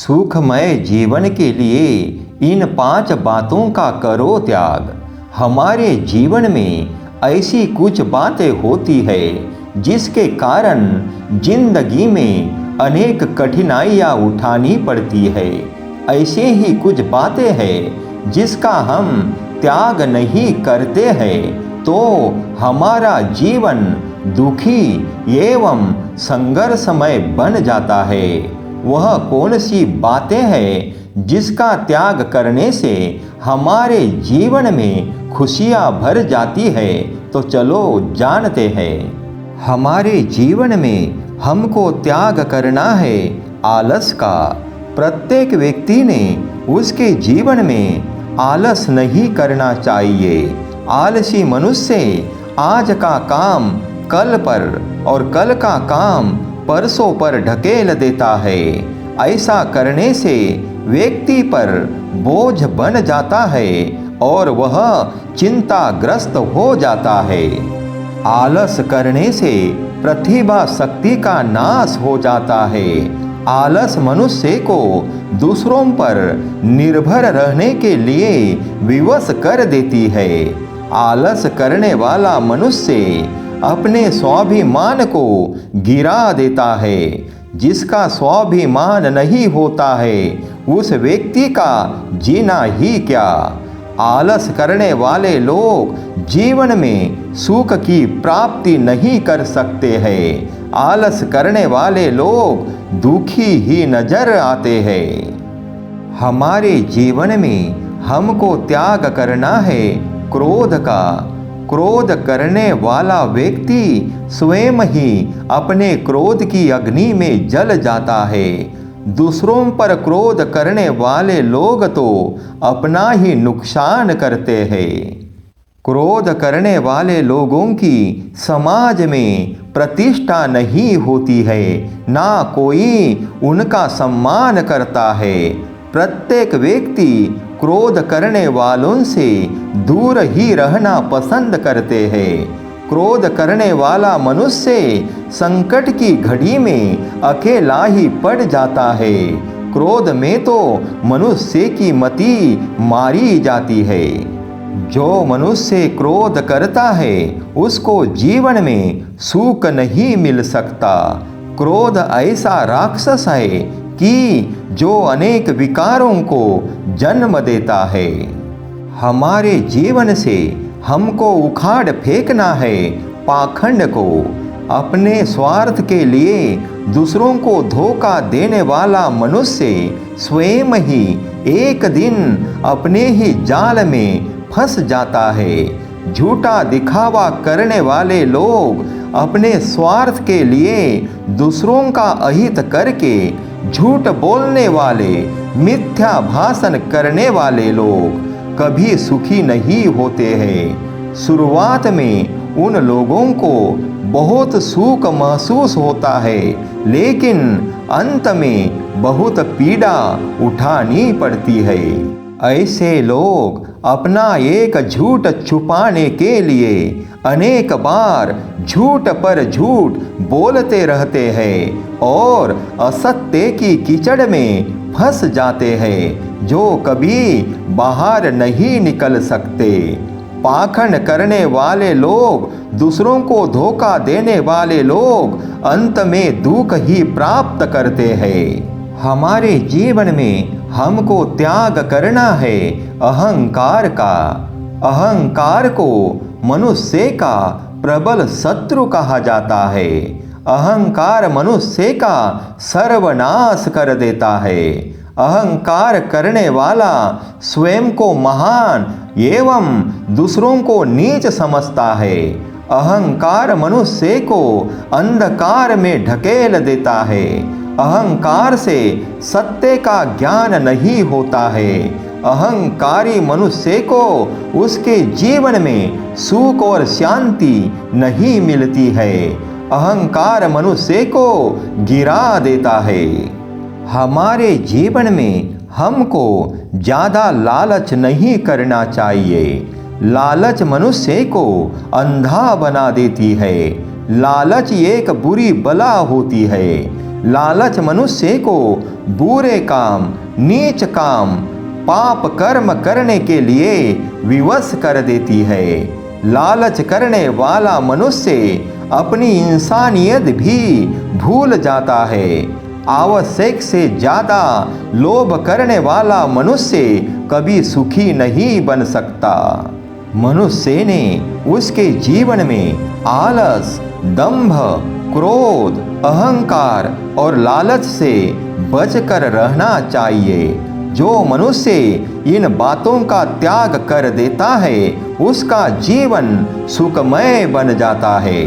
सुखमय जीवन के लिए इन 5 बातों का करो त्याग। हमारे जीवन में ऐसी कुछ बातें होती है जिसके कारण जिंदगी में अनेक कठिनाइयाँ उठानी पड़ती है। ऐसे ही कुछ बातें हैं जिसका हम त्याग नहीं करते हैं तो हमारा जीवन दुखी एवं संघर्षमय बन जाता है। वह कौन सी बातें हैं जिसका त्याग करने से हमारे जीवन में खुशियाँ भर जाती है, तो चलो जानते हैं। हमारे जीवन में हमको त्याग करना है आलस का। प्रत्येक व्यक्ति ने उसके जीवन में आलस नहीं करना चाहिए। आलसी मनुष्य आज का काम कल पर और कल का काम परसों पर ढकेल देता है। ऐसा करने से व्यक्ति पर बोझ बन जाता है और वह चिंताग्रस्त हो जाता है। आलस करने से प्रतिभा शक्ति का नाश हो जाता है। आलस मनुष्य को दूसरों पर निर्भर रहने के लिए विवश कर देती है। आलस करने वाला मनुष्य अपने स्वाभिमान को गिरा देता है। जिसका स्वाभिमान नहीं होता है उस व्यक्ति का जीना ही क्या। आलस करने वाले लोग जीवन में सुख की प्राप्ति नहीं कर सकते हैं। आलस करने वाले लोग दुखी ही नजर आते हैं। हमारे जीवन में हमको त्याग करना है क्रोध का। क्रोध करने वाला व्यक्ति स्वयं ही अपने क्रोध की अग्नि में जल जाता है। दूसरों पर क्रोध करने वाले लोग तो अपना ही नुकसान करते हैं। क्रोध करने वाले लोगों की समाज में प्रतिष्ठा नहीं होती है, ना कोई उनका सम्मान करता है। प्रत्येक व्यक्ति क्रोध करने वालों से दूर ही रहना पसंद करते हैं। क्रोध करने वाला मनुष्य संकट की घड़ी में अकेला ही पड़ जाता है। क्रोध में तो मनुष्य की मति मारी जाती है। जो मनुष्य क्रोध करता है उसको जीवन में सुख नहीं मिल सकता। क्रोध ऐसा राक्षस है कि जो अनेक विकारों को जन्म देता है। हमारे जीवन से हमको उखाड़ फेंकना है पाखंड को। अपने स्वार्थ के लिए दूसरों को धोखा देने वाला मनुष्य स्वयं ही एक दिन अपने ही जाल में फंस जाता है। झूठा दिखावा करने वाले लोग अपने स्वार्थ के लिए दूसरों का अहित करके झूठ बोलने वाले, मिथ्या भाषण करने वाले लोग कभी सुखी नहीं होते हैं। शुरुआत में उन लोगों को बहुत सुख महसूस होता है, लेकिन अंत में बहुत पीड़ा उठानी पड़ती है। ऐसे लोग अपना एक झूठ छुपाने के लिए अनेक बार झूठ पर झूठ बोलते रहते हैं और असत्य की कीचड़ में फंस जाते हैं, जो कभी बाहर नहीं निकल सकते। पाखंड करने वाले लोग, दूसरों को धोखा देने वाले लोग अंत में दुख ही प्राप्त करते हैं। हमारे जीवन में हमको त्याग करना है अहंकार का। अहंकार को मनुष्य का प्रबल शत्रु कहा जाता है। अहंकार मनुष्य का सर्वनाश कर देता है। अहंकार करने वाला स्वयं को महान एवं दूसरों को नीच समझता है। अहंकार मनुष्य को अंधकार में ढकेल देता है। अहंकार से सत्य का ज्ञान नहीं होता है। अहंकारी मनुष्य को उसके जीवन में सुख और शांति नहीं मिलती है। अहंकार मनुष्य को गिरा देता है। हमारे जीवन में हमको ज़्यादा लालच नहीं करना चाहिए। लालच मनुष्य को अंधा बना देती है। लालच एक बुरी बला होती है। लालच मनुष्य को बुरे काम, नीच काम, पाप कर्म करने के लिए विवश कर देती है। लालच करने वाला मनुष्य अपनी इंसानियत भी भूल जाता है। आवश्यक से ज़्यादा लोभ करने वाला मनुष्य कभी सुखी नहीं बन सकता। मनुष्य ने उसके जीवन में आलस, दंभ, क्रोध, अहंकार और लालच से बचकर रहना चाहिए। जो मनुष्य इन बातों का त्याग कर देता है उसका जीवन सुखमय बन जाता है।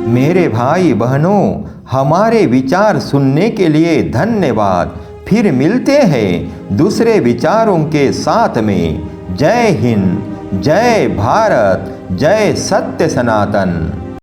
मेरे भाई बहनों, हमारे विचार सुनने के लिए धन्यवाद। फिर मिलते हैं दूसरे विचारों के साथ में। जय हिंद, जय भारत, जय सत्य सनातन।